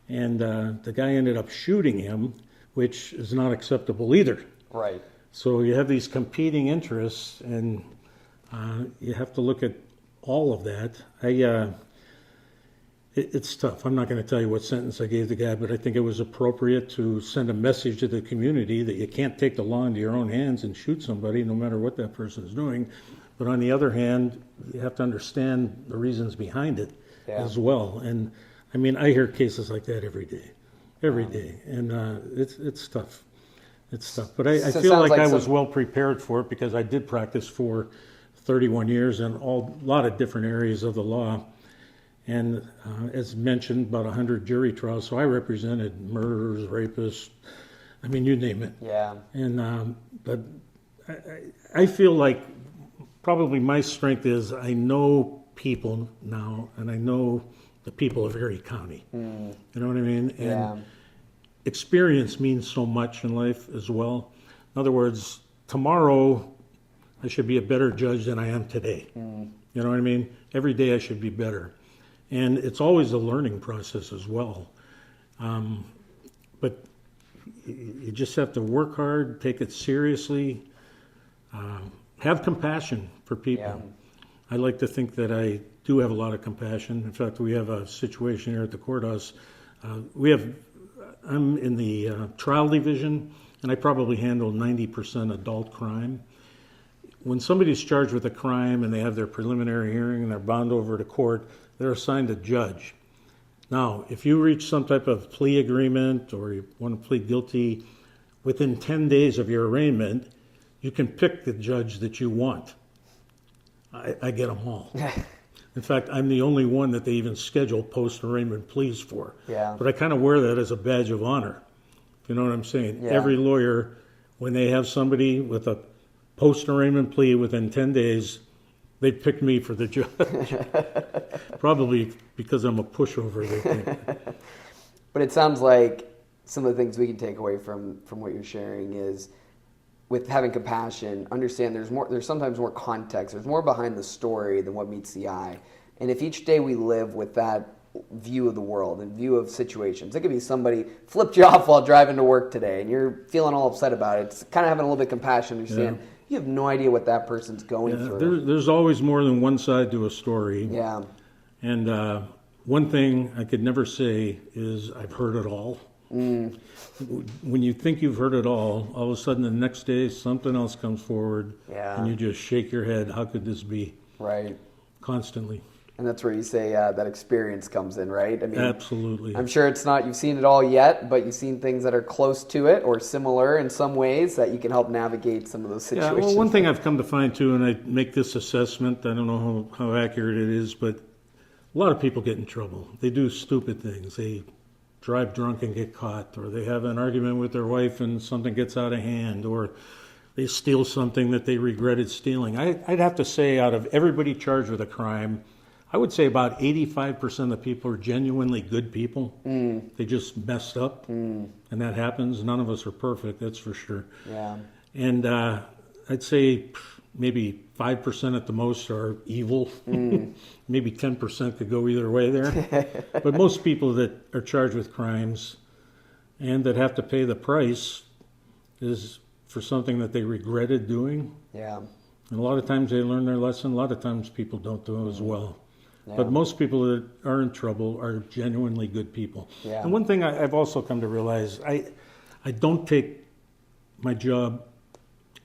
And the guy ended up shooting him, which is not acceptable either. Right. So you have these competing interests, and You have to look at all of that. It's tough. I'm not going to tell you what sentence I gave the guy, but I think it was appropriate to send a message to the community that you can't take the law into your own hands and shoot somebody, no matter what that person's doing. But on the other hand, you have to understand the reasons behind it as well. And I mean, I hear cases like that every day, and it's tough. It's tough. But I feel like I was well prepared for it because I did practice for 31 years in a lot of different areas of the law. And as mentioned, about 100 jury trials. So I represented murderers, rapists, I mean, you name it. Yeah. And but I feel like probably my strength is I know people now, and I know the people of Erie County. You know what I mean? And experience means so much in life as well. In other words, tomorrow I should be a better judge than I am today. You know what I mean? Every day I should be better. And it's always a learning process as well. But you just have to work hard, take it seriously, have compassion for people. Yeah. I like to think that I do have a lot of compassion. In fact, we have a situation here at the courthouse. I'm in the trial division, and I probably handle 90% adult crime. When somebody's charged with a crime and they have their preliminary hearing and they're bound over to court, they're assigned a judge. Now, if you reach some type of plea agreement or you want to plead guilty, within 10 days of your arraignment, you can pick the judge that you want. I get them all. In fact, I'm the only one that they even schedule post-arraignment pleas for. Yeah. But I kind of wear that as a badge of honor. You know what I'm saying? Yeah. Every lawyer, when they have somebody with a post-arraignment plea within 10 days, they pick me for the judge. Probably because I'm a pushover, they think. But it sounds like some of the things we can take away from what you're sharing is, with having compassion, understand there's sometimes more context, there's more behind the story than what meets the eye. And if each day we live with that view of the world and view of situations, it could be somebody flipped you off while driving to work today and you're feeling all upset about it. It's kind of having a little bit of compassion, understand you have no idea what that person's going through. There's always more than one side to a story. Yeah. And one thing I could never say is I've heard it all. When you think you've heard it all of a sudden the next day something else comes forward, and you just shake your head. How could this be? Right. Constantly. And that's where you say that experience comes in, right? I mean, absolutely. I'm sure it's not, you've seen it all yet, but you've seen things that are close to it or similar in some ways that you can help navigate some of those situations. Yeah, well, one thing I've come to find too, and I make this assessment, I don't know how accurate it is, but a lot of people get in trouble. They do stupid things. They drive drunk and get caught, or they have an argument with their wife and something gets out of hand, or they steal something that they regretted stealing. I'd have to say, out of everybody charged with a crime, I would say about 85% of the people are genuinely good people. They just messed up, and that happens. None of us are perfect, that's for sure. Yeah. And I'd say maybe 5% at the most are evil. Maybe 10% could go either way there. But most people that are charged with crimes and that have to pay the price is for something that they regretted doing. Yeah. And a lot of times they learn their lesson. A lot of times people don't do it as well. Yeah. But most people that are in trouble are genuinely good people. Yeah. And one thing I've also come to realize, I don't take my job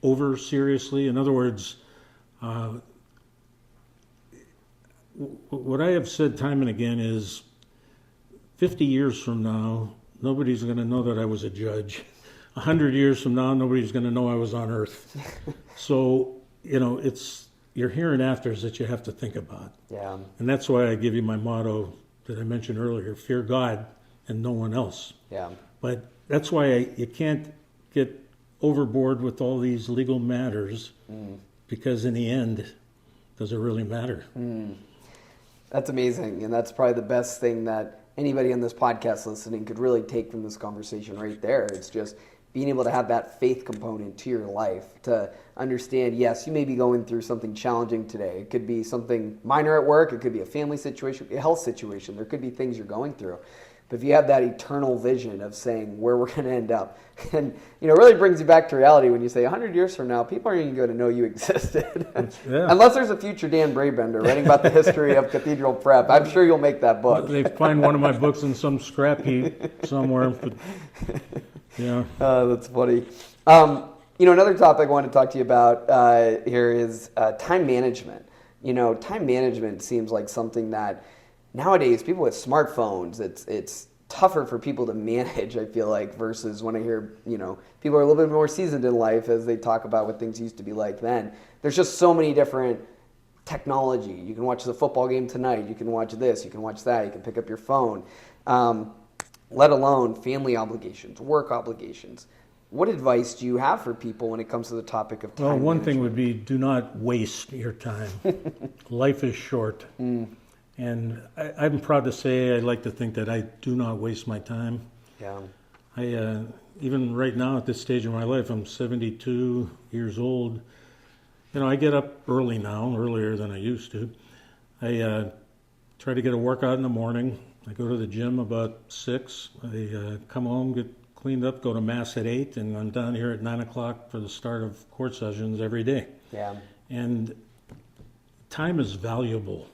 over seriously. In other words, what I have said time and again is 50 years from now, nobody's going to know that I was a judge. 100 years from now, nobody's going to know I was on earth. So, it's your here and afters that you have to think about. Yeah. And that's why I give you my motto that I mentioned earlier, fear God and no one else. Yeah. But that's why you can't get overboard with all these legal matters, because in the end, does it really matter? That's amazing, and that's probably the best thing that anybody on this podcast listening could really take from this conversation right there. It's just being able to have that faith component to your life, to understand, yes, you may be going through something challenging today. It could be something minor at work, it could be a family situation, a health situation, there could be things you're going through. But if you have that eternal vision of saying where we're going to end up, and it really brings you back to reality when you say 100 years from now, people aren't even going to know you existed. Yeah. Unless there's a future Dan Brabender writing about the history of Cathedral Prep. I'm sure you'll make that book. They find one of my books in some scrap heap somewhere. But, yeah. That's funny. Another topic I want to talk to you about here is time management. Time management seems like something that nowadays people with smartphones, it's tougher for people to manage, I feel like, versus when I hear, people are a little bit more seasoned in life as they talk about what things used to be like then. There's just so many different technology. You can watch the football game tonight. You can watch this. You can watch that. You can pick up your phone. Let alone family obligations, work obligations. What advice do you have for people when it comes to the topic of time? Well, one management? thing would be do not waste your time. Life is short. And I'm proud to say I like to think that I do not waste my time. Yeah. I even right now at this stage of my life, I'm 72 years old. I get up early now, earlier than I used to. I try to get a workout in the morning. I go to the gym about 6. I come home, get cleaned up, go to Mass at 8, and I'm down here at 9 o'clock for the start of court sessions every day. Yeah. And time is valuable.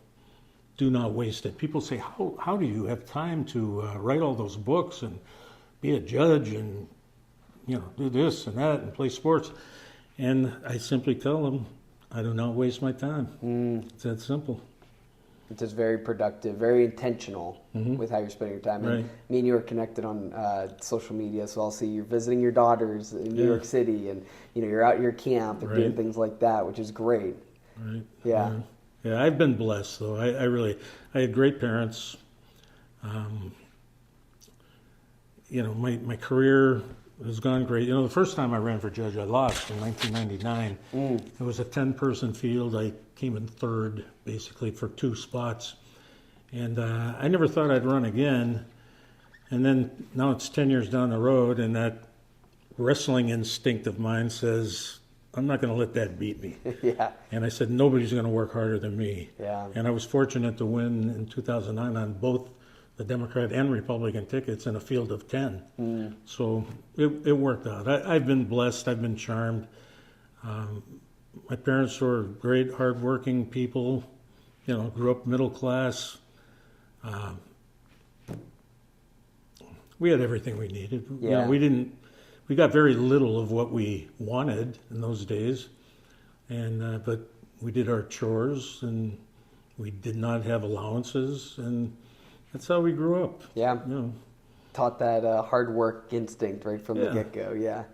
Do not waste it. People say, how do you have time to write all those books and be a judge and do this and that and play sports? And I simply tell them, I do not waste my time. It's that simple. It's just very productive, very intentional with how you're spending your time. Right. And me and you are connected on social media, so I'll see you're visiting your daughters in New York City, and you're out at your camp and doing things like that, which is great. Right. Yeah. Yeah, I've been blessed though. I had great parents. My career has gone great. The first time I ran for judge, I lost in 1999. It was a 10-person field. I came in third, basically, for 2 spots. And I never thought I'd run again. And then now it's 10 years down the road, and that wrestling instinct of mine says, I'm not going to let that beat me. Yeah. And I said, nobody's going to work harder than me. Yeah. And I was fortunate to win in 2009 on both the Democrat and Republican tickets in a field of 10. So it worked out. I've been blessed. I've been charmed. My parents were great, hardworking people. Grew up middle class. We had everything we needed. Yeah. We got very little of what we wanted in those days, and but we did our chores, and we did not have allowances, and that's how we grew up. Yeah. Taught that hard work instinct right from the get-go. Yeah.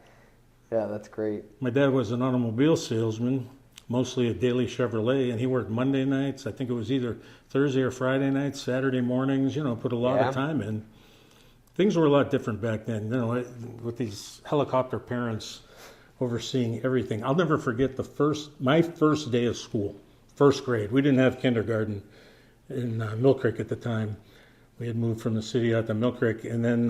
Yeah, that's great. My dad was an automobile salesman, mostly at Daily Chevrolet, and he worked Monday nights. I think it was either Thursday or Friday nights, Saturday mornings, put a lot of time in. Things were a lot different back then, with these helicopter parents overseeing everything. I'll never forget my first day of school, first grade. We didn't have kindergarten in Mill Creek at the time. We had moved from the city out to Mill Creek, and then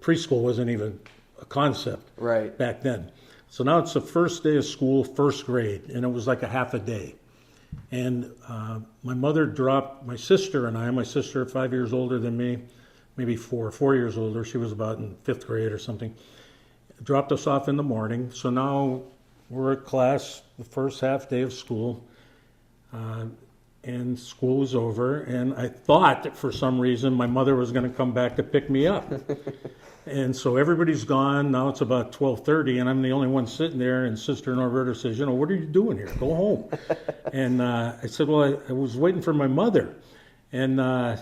preschool wasn't even a concept back then. So now it's the first day of school, first grade, and it was like a half a day. And my mother dropped my sister and I. My sister, 5 years older than me, maybe 4 years older. She was about in 5th grade or something. Dropped us off in the morning. So now we're at class, the first half day of school, and school was over. And I thought that for some reason my mother was going to come back to pick me up. And so everybody's gone. Now it's about 12:30, and I'm the only one sitting there. And Sister Norberta says, what are you doing here? Go home. And I said, well, I was waiting for my mother. And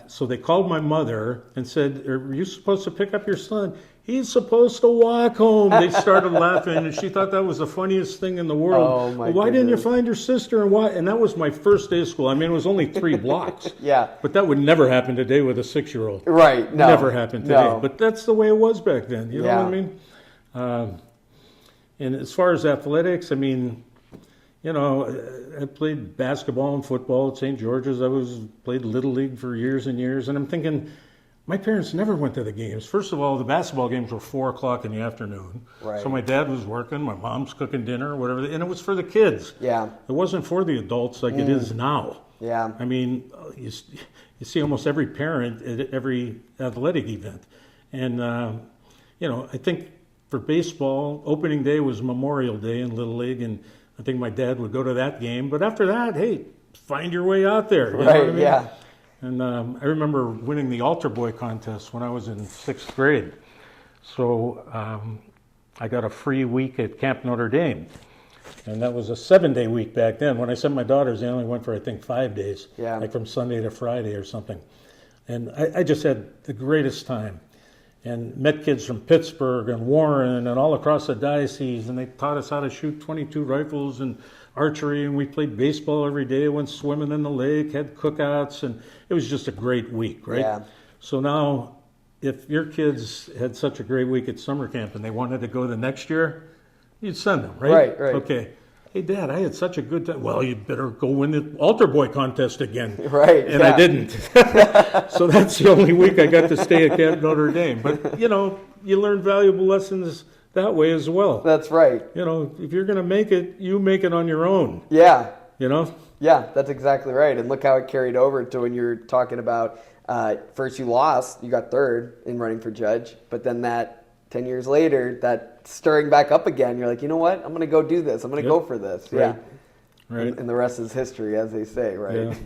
so they called my mother and said, are you supposed to pick up your son? He's supposed to walk home. They started laughing, and she thought that was the funniest thing in the world. Oh, my why didn't you goodness. find your sister? And that was my first day of school. I mean, it was only 3 blocks. Yeah. But that would never happen today with a 6-year-old. Right. No. Never happened today. No. But that's the way it was back then. You know what I mean? And as far as athletics, I mean, I played basketball and football at St. George's. Played Little League for years and years. And I'm thinking, my parents never went to the games. First of all, the basketball games were 4 o'clock in the afternoon. Right. So my dad was working, my mom's cooking dinner, whatever. And it was for the kids. Yeah. It wasn't for the adults like it is now. Yeah. I mean, you see almost every parent at every athletic event. And, I think for baseball, opening day was Memorial Day in Little League, and I think my dad would go to that game. But after that, hey, find your way out there. You know what I mean? Yeah. And I remember winning the altar boy contest when I was in 6th grade. So I got a free week at Camp Notre Dame. And that was a 7-day week back then. When I sent my daughters, they only went for, I think, 5 days. Yeah. Like from Sunday to Friday or something. And I just had the greatest time. And met kids from Pittsburgh and Warren and all across the diocese. And they taught us how to shoot .22 rifles and archery. And we played baseball every day, went swimming in the lake, had cookouts. And it was just a great week, right? Yeah. So now, if your kids had such a great week at summer camp and they wanted to go the next year, you'd send them, right? Right. Okay. Hey, Dad, I had such a good time. Well, you better go win the altar boy contest again. Right. And I didn't. So that's the only week I got to stay at Camp Notre Dame. But, you learn valuable lessons that way as well. That's right. If you're going to make it, you make it on your own. Yeah. Yeah, that's exactly right. And look how it carried over to when you're talking about first you lost, you got third in running for judge, but then that 10 years later, that stirring back up again, you're like, you know what? I'm going to go do this. I'm going to go for this. Right. Yeah. Right. And the rest is history, as they say, right?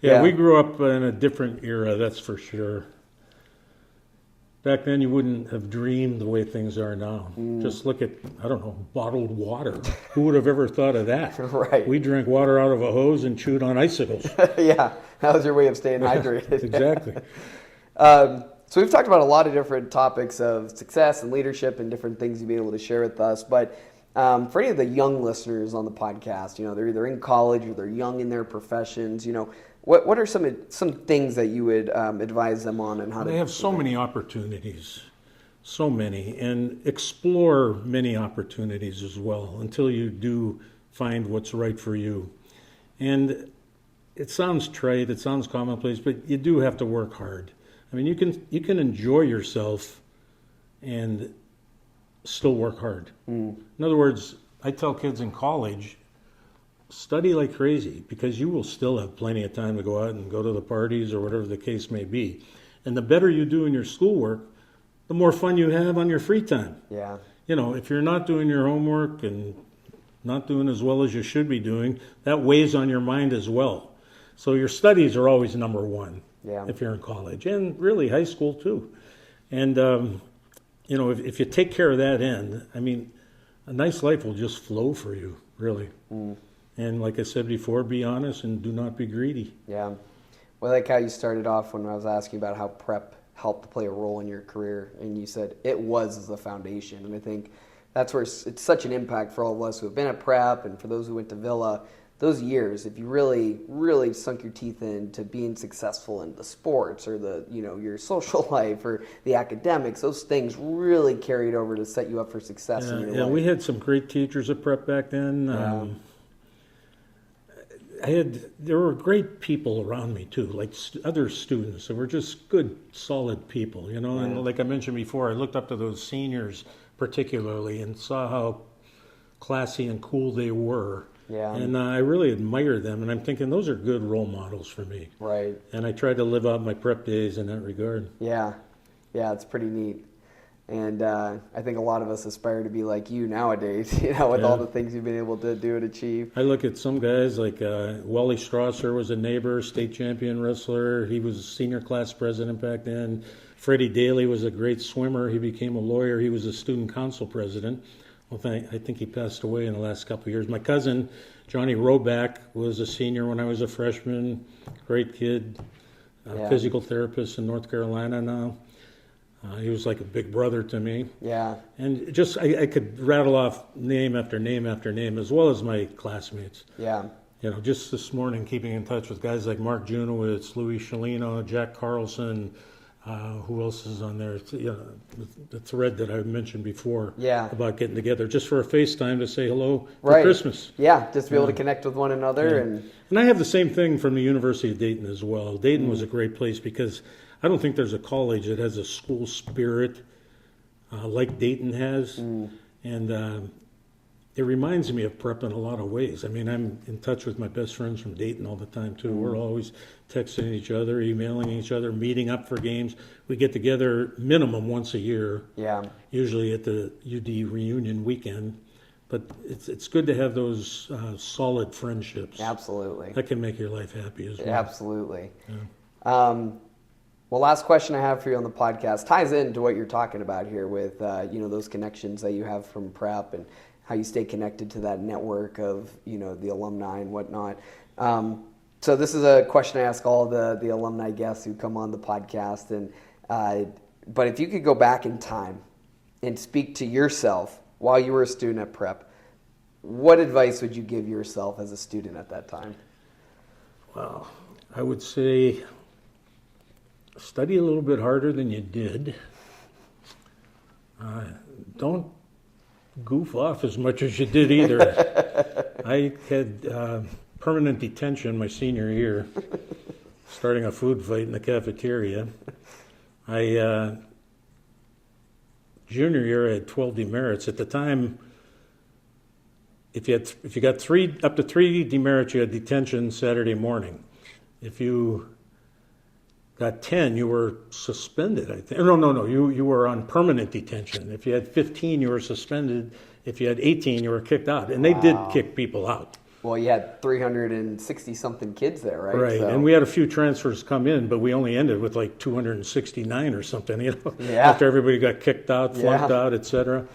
Yeah, we grew up in a different era, that's for sure. Back then, you wouldn't have dreamed the way things are now. Just look at, bottled water. Who would have ever thought of that? Right. We drank water out of a hose and chewed on icicles. Yeah, that was your way of staying hydrated. Exactly. So we've talked about a lot of different topics of success and leadership and different things you've been able to share with us. But for any of the young listeners on the podcast, they're either in college or they're young in their professions, what are some things that you would advise them on and how They have so many opportunities, so many, and explore many opportunities as well until you do find what's right for you. And it sounds trite, it sounds commonplace, but you do have to work hard. I mean, you can enjoy yourself and still work hard. In other words, I tell kids in college, study like crazy because you will still have plenty of time to go out and go to the parties or whatever the case may be. And the better you do in your schoolwork, the more fun you have on your free time. Yeah. If you're not doing your homework and not doing as well as you should be doing, that weighs on your mind as well. So your studies are always number one. Yeah. If you're in college, and really high school too. And, if you take care of that end, I mean, a nice life will just flow for you, really. And like I said before, be honest and do not be greedy. Yeah. Well, I like how you started off when I was asking about how prep helped play a role in your career, and you said it was the foundation. And I think that's where it's such an impact for all of us who have been at prep and for those who went to Villa. Those years, if you really, really sunk your teeth into being successful in the sports or your social life or the academics, those things really carried over to set you up for success in your life. Yeah, we had some great teachers at prep back then. There were great people around me too, like other students. They were just good, solid people, And like I mentioned before, I looked up to those seniors particularly and saw how classy and cool they were. Yeah. And I really admire them, and I'm thinking those are good role models for me. Right. And I tried to live out my prep days in that regard. Yeah. Yeah, it's pretty neat. And I think a lot of us aspire to be like you nowadays, with all the things you've been able to do and achieve. I look at some guys like Wally Strasser was a neighbor, state champion wrestler. He was senior class president back then. Freddie Daly was a great swimmer. He became a lawyer. He was a student council president. I think he passed away in the last couple of years. My cousin, Johnny Roback, was a senior when I was a freshman. Great kid, physical therapist in North Carolina now. He was like a big brother to me. Yeah. And just, I could rattle off name after name after name, as well as my classmates. Yeah. Just this morning, keeping in touch with guys like Mark Junowitz, Louis Shalino, Jack Carlson. Who else is on there? The thread that I mentioned before about getting together just for a FaceTime to say hello for Christmas. Yeah, just to be able to connect with one another. And I have the same thing from the University of Dayton as well. Dayton was a great place because I don't think there's a college that has a school spirit like Dayton has. And it reminds me of prep in a lot of ways. I mean, I'm in touch with my best friends from Dayton all the time, too. We're always texting each other, emailing each other, meeting up for games. We get together minimum once a year, usually at the UD reunion weekend. But it's good to have those solid friendships. Absolutely. That can make your life happy as well. Absolutely. Yeah. Well, last question I have for you on the podcast ties into what you're talking about here with those connections that you have from prep and how you stay connected to that network of the alumni and whatnot. So this is a question I ask all the alumni guests who come on the podcast. But if you could go back in time and speak to yourself while you were a student at prep, what advice would you give yourself as a student at that time? Well, I would say study a little bit harder than you did. Don't goof off as much as you did either. I had permanent detention my senior year, starting a food fight in the cafeteria. Junior year, I had 12 demerits. At the time, if you got up to three demerits, you had detention Saturday morning. If you got 10, you were suspended, I think. No. You were on permanent detention. If you had 15, you were suspended. If you had 18, you were kicked out. And they did kick people out. Well, you had 360-something kids there, right? Right, so. And we had a few transfers come in, but we only ended with like 269 or something, after everybody got kicked out, flunked out, et cetera.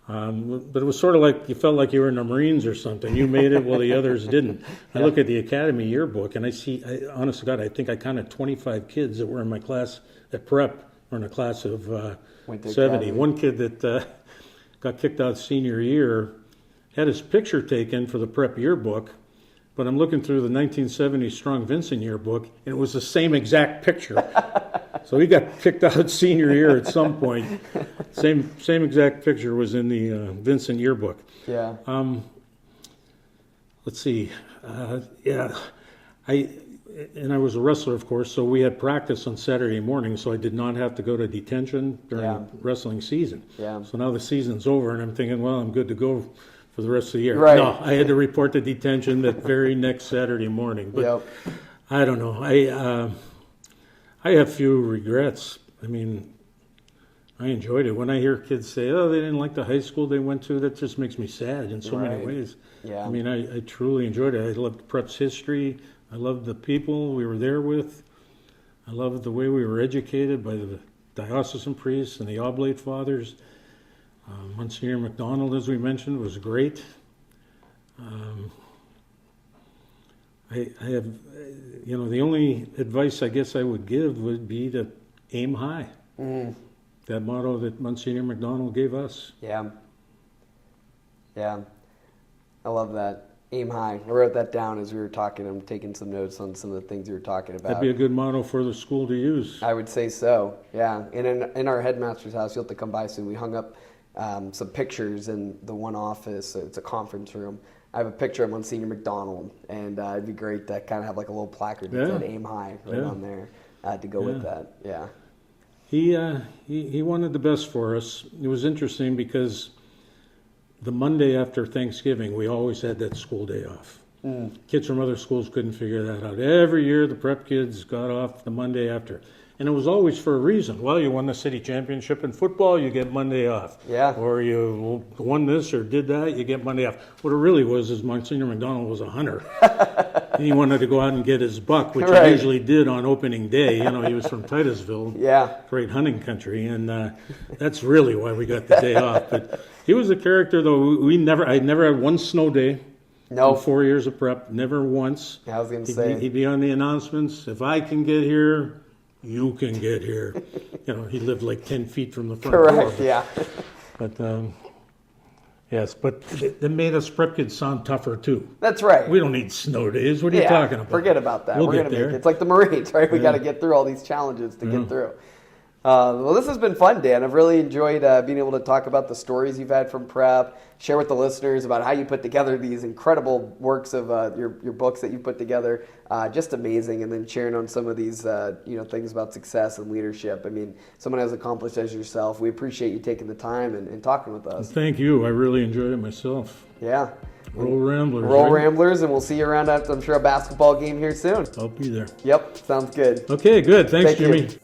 But it was sort of like you felt like you were in the Marines or something. You made it while the others didn't. I look at the Academy yearbook, and I see, honest to God, I think I counted 25 kids that were in my class at prep, or in a class of 70. Academy. One kid that got kicked out senior year had his picture taken for the prep yearbook, but I'm looking through the 1970 Strong Vincent yearbook, and it was the same exact picture. So he got kicked out senior year at some point. Same exact picture was in the Vincent yearbook. Yeah. Let's see. I was a wrestler, of course, so we had practice on Saturday morning, so I did not have to go to detention during wrestling season. Yeah. So now the season's over, and I'm thinking, well, I'm good to go for the rest of the year. Right. No, I had to report to detention that very next Saturday morning. But I don't know. I have few regrets. I mean, I enjoyed it. When I hear kids say, oh, they didn't like the high school they went to, that just makes me sad in so many ways. Yeah. I mean, I truly enjoyed it. I loved Prep's history. I loved the people we were there with. I loved the way we were educated by the diocesan priests and the oblate fathers. Monsignor McDonald, as we mentioned, was great. I have, the only advice I guess I would give would be to aim high. That motto that Monsignor McDonald gave us. Yeah. I love that. Aim high. I wrote that down as we were talking. I'm taking some notes on some of the things you were talking about. That'd be a good motto for the school to use. I would say so, yeah. And in our headmaster's house, you'll have to come by soon, we hung up some pictures in the one office. It's a conference room. I have a picture of Monsignor McDonald, and it'd be great to kind of have like a little placard that said aim high on there to go with that. Yeah. He wanted the best for us. It was interesting because the Monday after Thanksgiving, we always had that school day off. Kids from other schools couldn't figure that out. Every year, the prep kids got off the Monday after. And it was always for a reason. Well, you won the city championship in football, you get Monday off. Yeah. Or you won this or did that, you get Monday off. What it really was is Monsignor McDonald was a hunter. He wanted to go out and get his buck, which he usually did on opening day. He was from Titusville. Yeah. Great hunting country. And that's really why we got the day off. But he was a character, though. I never had one snow day. No. In 4 years of prep, never once. I was going to say. He'd be on the announcements. If I can get here, you can get here. He lived like 10 feet from the front door. Correct, yeah. But, yes, but it made us prep kids sound tougher, too. That's right. We don't need snow days. What are you talking about? Forget about that. We're going to make it. It's like the Marines, right? We got to get through all these challenges to get through. Well, this has been fun, Dan. I've really enjoyed being able to talk about the stories you've had from prep, share with the listeners about how you put together these incredible works of your books that you put together. Just amazing. And then sharing on some of these things about success and leadership. I mean, someone as accomplished as yourself, we appreciate you taking the time and talking with us. Thank you. I really enjoyed it myself. Yeah. Roll Ramblers. Roll right? Ramblers, and we'll see you around at, I'm sure, a basketball game here soon. I'll be there. Yep, sounds good. Okay, good. Thanks, Thank Jimmy. you.